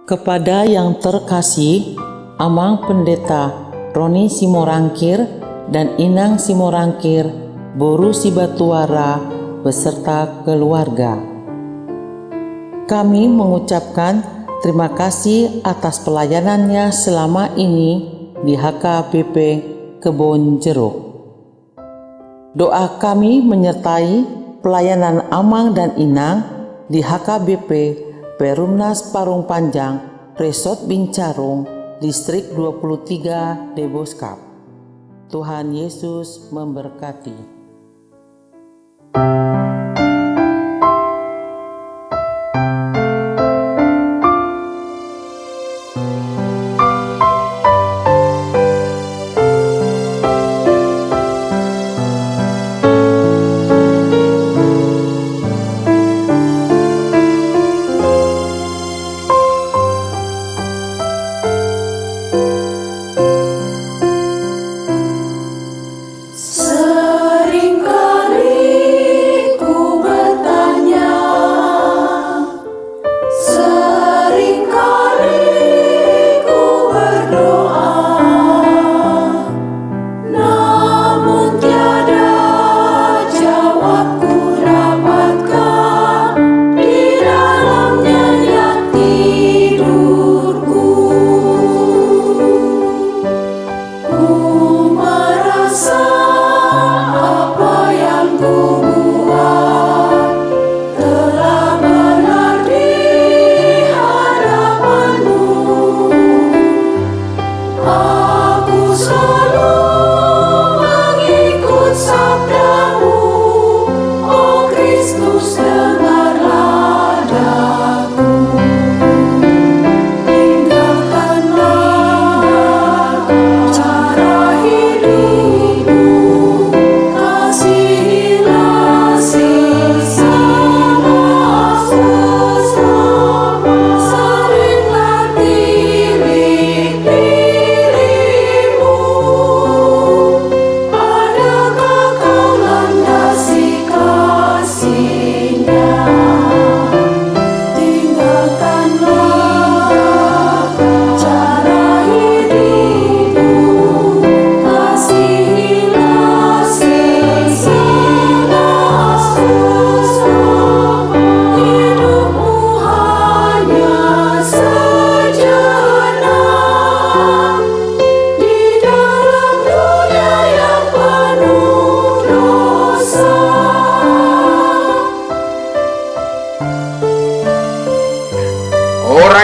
Kepada yang terkasih, Amang Pendeta Roni Simorangkir dan Inang Simorangkir, Boru Sibatuara beserta keluarga. Kami mengucapkan terima kasih atas pelayanannya selama ini di HKBP Kebon Jeruk. Doa kami menyertai pelayanan Amang dan Inang di HKBP Perumnas Parung Panjang, Resort Bincarung, Distrik 23 Deboskap. Tuhan Yesus memberkati.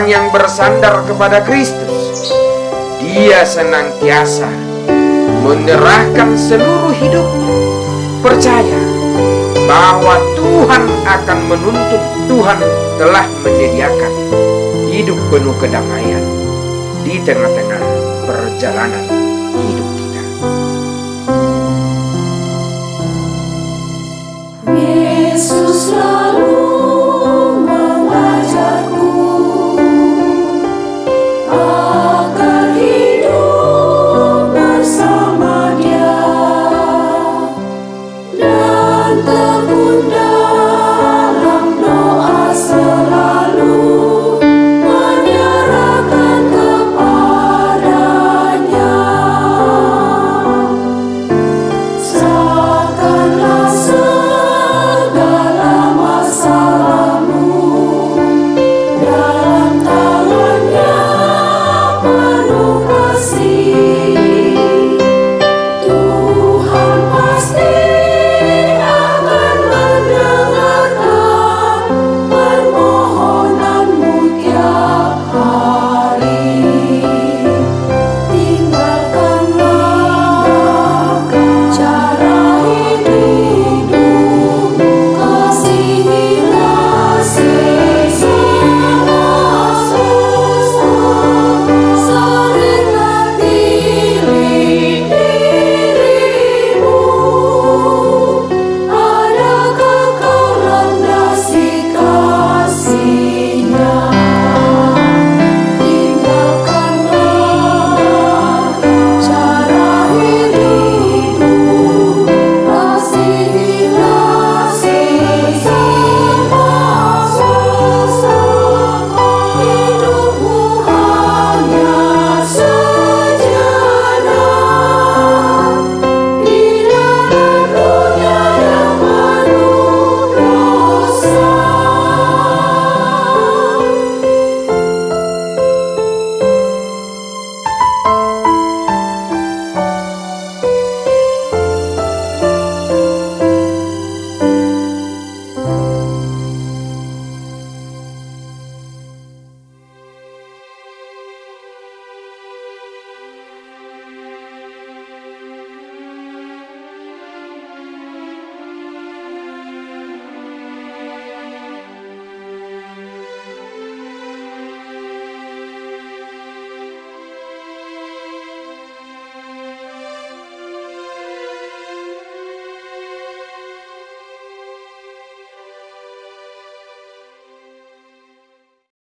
Orang yang bersandar kepada Kristus, dia senantiasa menyerahkan seluruh hidupnya, percaya bahwa Tuhan akan menuntut. Tuhan telah menyediakan hidup penuh kedamaian di tengah-tengah perjalanan.